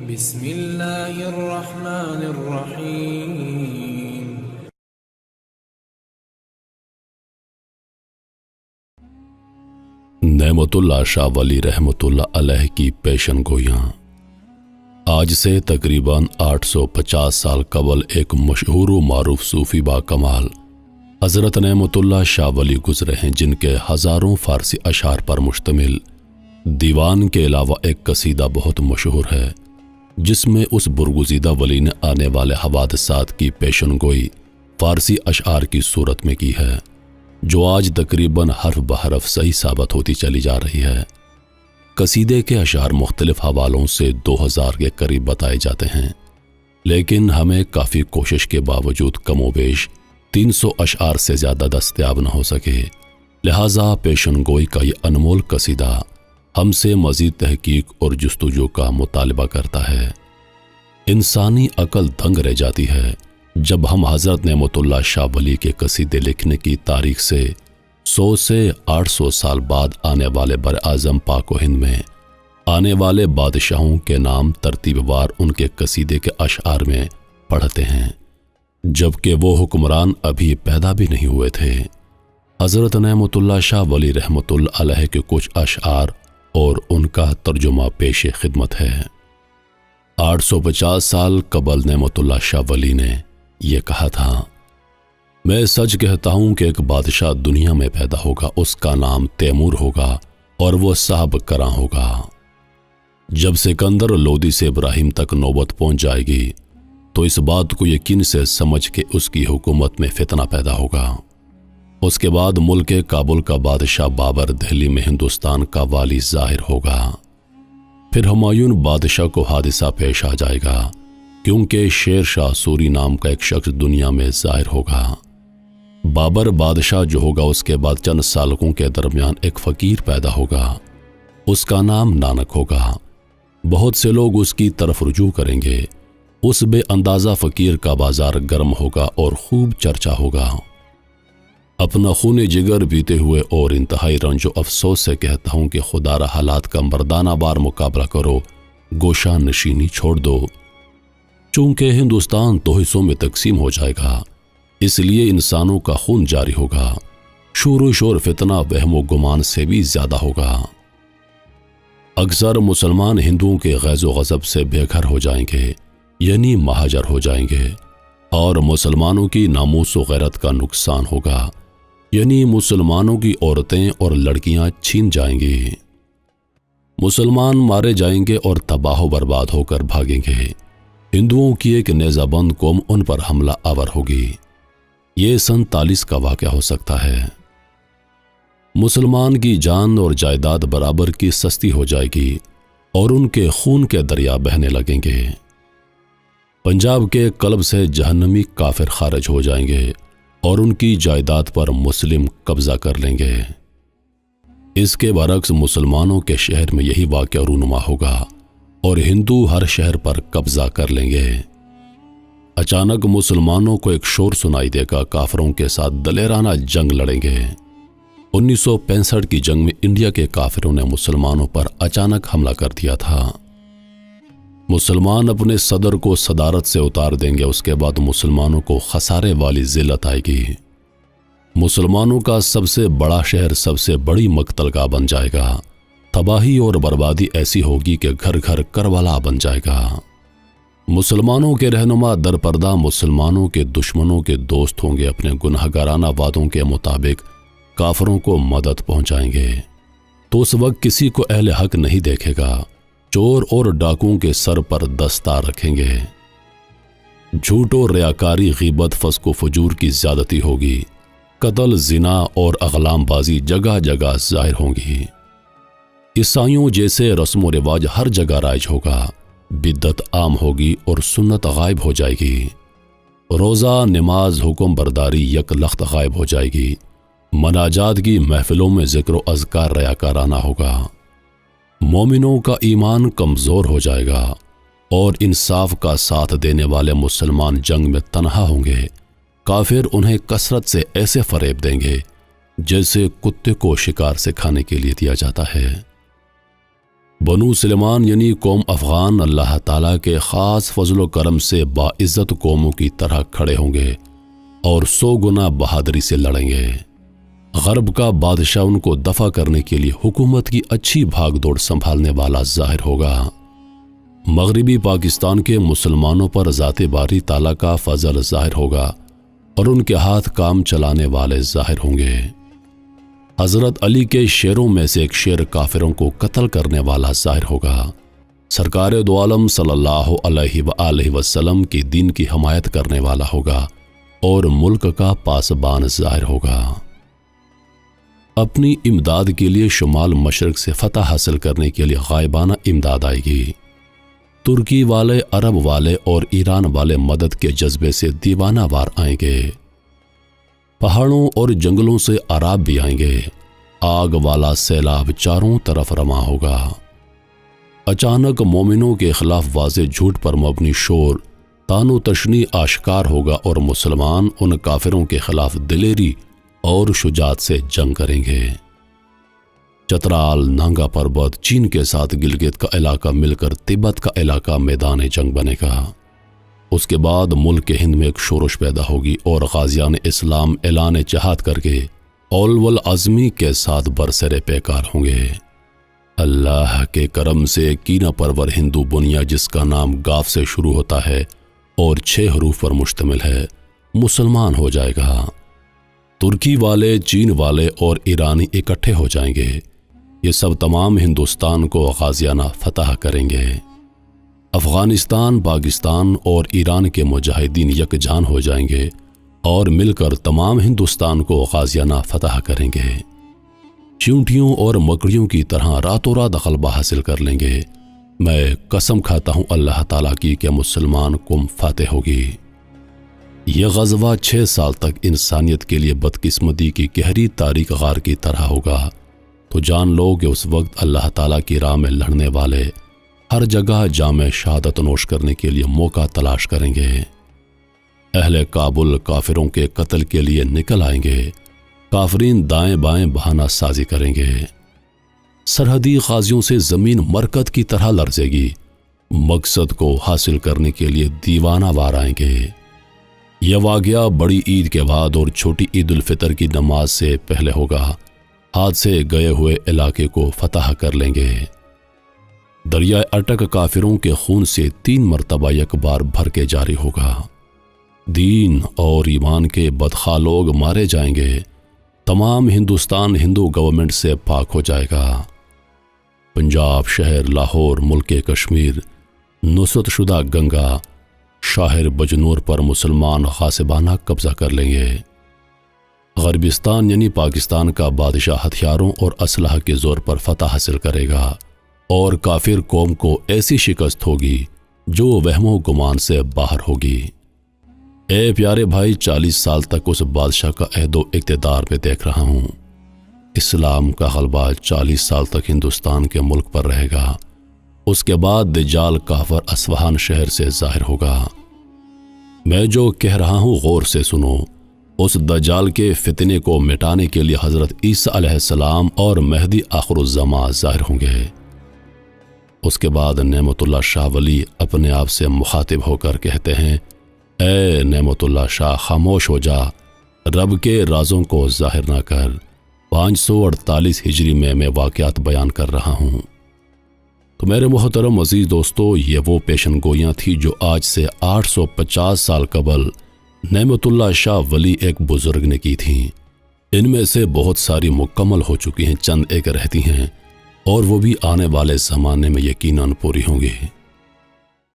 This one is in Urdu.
بسم اللہ الرحمن الرحیم۔ نعمت اللہ شاہ ولی رحمۃ اللہ علیہ کی پیشن گویاں۔ آج سے تقریباً 850 سال قبل ایک مشہور و معروف صوفی با کمال حضرت نعمت اللہ شاہ ولی گزرے ہیں، جن کے ہزاروں فارسی اشعار پر مشتمل دیوان کے علاوہ ایک قصیدہ بہت مشہور ہے، جس میں اس برگزیدہ ولی نے آنے والے حوادثات کی پیشن گوئی فارسی اشعار کی صورت میں کی ہے، جو آج تقریباً حرف بحرف صحیح ثابت ہوتی چلی جا رہی ہے۔ قصیدے کے اشعار مختلف حوالوں سے 2000 کے قریب بتائے جاتے ہیں، لیکن ہمیں کافی کوشش کے باوجود کم و بیش 300 اشعار سے زیادہ دستیاب نہ ہو سکے، لہٰذا پیشن گوئی کا یہ انمول قصیدہ ہم سے مزید تحقیق اور جستجو کا مطالبہ کرتا ہے۔ انسانی عقل دنگ رہ جاتی ہے جب ہم حضرت نعمت اللہ شاہ ولی کے قصیدے لکھنے کی تاریخ سے 100 سے 800 سال بعد آنے والے براعظم پاک و ہند میں آنے والے بادشاہوں کے نام ترتیب وار ان کے قصیدے کے اشعار میں پڑھتے ہیں، جبکہ وہ حکمران ابھی پیدا بھی نہیں ہوئے تھے۔ حضرت نعمت اللہ شاہ ولی رحمۃ اللہ علیہ کے کچھ اشعار اور ان کا ترجمہ پیش خدمت ہے۔ 850 سال قبل نعمت اللہ شاہ ولی نے یہ کہا تھا: میں سچ کہتا ہوں کہ ایک بادشاہ دنیا میں پیدا ہوگا، اس کا نام تیمور ہوگا اور وہ صاحب کراں ہوگا۔ جب سکندر لودھی سے ابراہیم تک نوبت پہنچ جائے گی تو اس بات کو یقین سے سمجھ کے اس کی حکومت میں فتنہ پیدا ہوگا۔ اس کے بعد ملک کابل کا بادشاہ بابر دہلی میں ہندوستان کا والی ظاہر ہوگا۔ پھر ہمایون بادشاہ کو حادثہ پیش آ جائے گا، کیونکہ شیر شاہ سوری نام کا ایک شخص دنیا میں ظاہر ہوگا۔ بابر بادشاہ جو ہوگا، اس کے بعد چند سالوں کے درمیان ایک فقیر پیدا ہوگا، اس کا نام نانک ہوگا۔ بہت سے لوگ اس کی طرف رجوع کریں گے۔ اس بے اندازہ فقیر کا بازار گرم ہوگا اور خوب چرچا ہوگا۔ اپنا خون جگر پیتے ہوئے اور انتہائی رنج و افسوس سے کہتا ہوں کہ خدا را حالات کا مردانہ بار مقابلہ کرو، گوشہ نشینی چھوڑ دو۔ چونکہ ہندوستان 2 حصوں میں تقسیم ہو جائے گا، اس لیے انسانوں کا خون جاری ہوگا، شور و شور فتنہ وہم و گمان سے بھی زیادہ ہوگا۔ اکثر مسلمان ہندوؤں کے غیظ و غضب سے بے گھر ہو جائیں گے، یعنی مہاجر ہو جائیں گے، اور مسلمانوں کی ناموس و غیرت کا نقصان ہوگا، یعنی مسلمانوں کی عورتیں اور لڑکیاں چھین جائیں گی۔ مسلمان مارے جائیں گے اور تباہ و برباد ہو کر بھاگیں گے۔ ہندوؤں کی ایک نیزہ بند قوم ان پر حملہ آور ہوگی۔ یہ 47 کا واقعہ ہو سکتا ہے۔ مسلمان کی جان اور جائیداد برابر کی سستی ہو جائے گی اور ان کے خون کے دریا بہنے لگیں گے۔ پنجاب کے قلب سے جہنمی کافر خارج ہو جائیں گے اور ان کی جائیداد پر مسلم قبضہ کر لیں گے۔ اس کے برعکس مسلمانوں کے شہر میں یہی واقعہ رونما ہوگا اور ہندو ہر شہر پر قبضہ کر لیں گے۔ اچانک مسلمانوں کو ایک شور سنائی دے گا، کافروں کے ساتھ دلیرانہ جنگ لڑیں گے۔ 1965 کی جنگ میں انڈیا کے کافروں نے مسلمانوں پر اچانک حملہ کر دیا تھا۔ مسلمان اپنے صدر کو صدارت سے اتار دیں گے، اس کے بعد مسلمانوں کو خسارے والی ذلت آئے گی۔ مسلمانوں کا سب سے بڑا شہر سب سے بڑی مقتل گاہ بن جائے گا۔ تباہی اور بربادی ایسی ہوگی کہ گھر گھر کربلا بن جائے گا۔ مسلمانوں کے رہنما در پردہ مسلمانوں کے دشمنوں کے دوست ہوں گے، اپنے گناہ گارانہ وعدوں کے مطابق کافروں کو مدد پہنچائیں گے۔ تو اس وقت کسی کو اہل حق نہیں دیکھے گا، چور اور ڈاکوؤں کے سر پر دستار رکھیں گے۔ جھوٹ و ریاکاری، غیبت، فسق و فجور کی زیادتی ہوگی، قتل، زنا اور اغلام بازی جگہ جگہ ظاہر ہوں گی۔ عیسائیوں جیسے رسم و رواج ہر جگہ رائج ہوگا، بدعت عام ہوگی اور سنت غائب ہو جائے گی۔ روزہ، نماز، حکم برداری یک لخت غائب ہو جائے گی۔ مناجات کی محفلوں میں ذکر و اذکار ریاکارانہ ہوگا۔ مومنوں کا ایمان کمزور ہو جائے گا اور انصاف کا ساتھ دینے والے مسلمان جنگ میں تنہا ہوں گے۔ کافر انہیں کثرت سے ایسے فریب دیں گے جیسے کتے کو شکار سے کھانے کے لیے دیا جاتا ہے۔ بنو سلیمان یعنی قوم افغان اللہ تعالیٰ کے خاص فضل و کرم سے باعزت قوموں کی طرح کھڑے ہوں گے اور 100 گنا بہادری سے لڑیں گے۔ غرب کا بادشاہ ان کو دفع کرنے کے لیے حکومت کی اچھی بھاگ دوڑ سنبھالنے والا ظاہر ہوگا۔ مغربی پاکستان کے مسلمانوں پر ذات باری تعالیٰ کا فضل ظاہر ہوگا اور ان کے ہاتھ کام چلانے والے ظاہر ہوں گے۔ حضرت علی کے شیروں میں سے ایک شیر کافروں کو قتل کرنے والا ظاہر ہوگا۔ سرکار دو عالم صلی اللہ علیہ وآلہ وسلم کی دین کی حمایت کرنے والا ہوگا اور ملک کا پاسبان ظاہر ہوگا۔ اپنی امداد کے لیے شمال مشرق سے فتح حاصل کرنے کے لیے غائبانہ امداد آئے گی۔ ترکی والے، عرب والے اور ایران والے مدد کے جذبے سے دیوانہ وار آئیں گے۔ پہاڑوں اور جنگلوں سے عراب بھی آئیں گے۔ آگ والا سیلاب چاروں طرف رواں ہوگا۔ اچانک مومنوں کے خلاف واضح جھوٹ پر مبنی شور، تان و تشنی آشکار ہوگا اور مسلمان ان کافروں کے خلاف دلیری اور شجاعت سے جنگ کریں گے۔ چترال، نانگا پربت، چین کے ساتھ گلگت کا علاقہ مل کر تبت کا علاقہ میدان جنگ بنے گا۔ اس کے بعد ملک ہند میں ایک شورش پیدا ہوگی اور غازیان اسلام اعلان جہاد کر کے اول عزمی کے ساتھ برسر پیکار ہوں گے۔ اللہ کے کرم سے کینہ پرور ہندو بنیا جس کا نام گاف سے شروع ہوتا ہے اور 6 حروف پر مشتمل ہے، مسلمان ہو جائے گا۔ ترکی والے، چین والے اور ایرانی اکٹھے ہو جائیں گے۔ یہ سب تمام ہندوستان کو غازیانہ فتح کریں گے۔ افغانستان، پاکستان اور ایران کے مجاہدین یکجان ہو جائیں گے اور مل کر تمام ہندوستان کو غازیانہ فتح کریں گے۔ چیونٹیوں اور مکڑیوں کی طرح راتوں رات غلبہ حاصل کر لیں گے۔ میں قسم کھاتا ہوں اللہ تعالیٰ کی کہ مسلمان قوم فاتح ہوگی۔ یہ غزوہ 6 سال تک انسانیت کے لیے بدقسمتی کی گہری تاریک غار کی طرح ہوگا، تو جان لو کہ اس وقت اللہ تعالیٰ کی راہ میں لڑنے والے ہر جگہ جام شہادت نوش کرنے کے لیے موقع تلاش کریں گے۔ اہل کابل کافروں کے قتل کے لیے نکل آئیں گے۔ کافرین دائیں بائیں بہانہ سازی کریں گے۔ سرحدی غازیوں سے زمین مرکت کی طرح لرزے گی۔ مقصد کو حاصل کرنے کے لیے دیوانہ وار آئیں گے۔ یہ واقعہ بڑی عید کے بعد اور چھوٹی عید الفطر کی نماز سے پہلے ہوگا۔ ہاتھ سے گئے ہوئے علاقے کو فتح کر لیں گے۔ دریائے اٹک کافروں کے خون سے 3 مرتبہ یک بار بھر کے جاری ہوگا۔ دین اور ایمان کے بدخواہ لوگ مارے جائیں گے۔ تمام ہندوستان ہندو گورنمنٹ سے پاک ہو جائے گا۔ پنجاب، شہر لاہور، ملک کشمیر، نصرت شدہ گنگا، شاہر بجنور پر مسلمان غاصبانہ قبضہ کر لیں گے۔ غربستان یعنی پاکستان کا بادشاہ ہتھیاروں اور اسلحہ کے زور پر فتح حاصل کرے گا اور کافر قوم کو ایسی شکست ہوگی جو وہم و گمان سے باہر ہوگی۔ اے پیارے بھائی، 40 سال تک اس بادشاہ کا عہد و اقتدار میں دیکھ رہا ہوں۔ اسلام کا غلبہ 40 سال تک ہندوستان کے ملک پر رہے گا۔ اس کے بعد دجال کافر اصفہان شہر سے ظاہر ہوگا۔ میں جو کہہ رہا ہوں غور سے سنو۔ اس دجال کے فتنے کو مٹانے کے لیے حضرت عیسیٰ علیہ السلام اور مہدی آخر الزمان ظاہر ہوں گے۔ اس کے بعد نعمت اللہ شاہ ولی اپنے آپ سے مخاطب ہو کر کہتے ہیں، اے نعمت اللہ شاہ، خاموش ہو جا، رب کے رازوں کو ظاہر نہ کر۔ 548 ہجری میں واقعات بیان کر رہا ہوں۔ تو میرے محترم عزیز دوستو، یہ وہ پیشن گوئیاں تھی جو آج سے 850 سال قبل نعمت اللہ شاہ ولی ایک بزرگ نے کی تھیں۔ ان میں سے بہت ساری مکمل ہو چکی ہیں، چند ایک رہتی ہیں اور وہ بھی آنے والے زمانے میں یقیناً پوری ہوں گی۔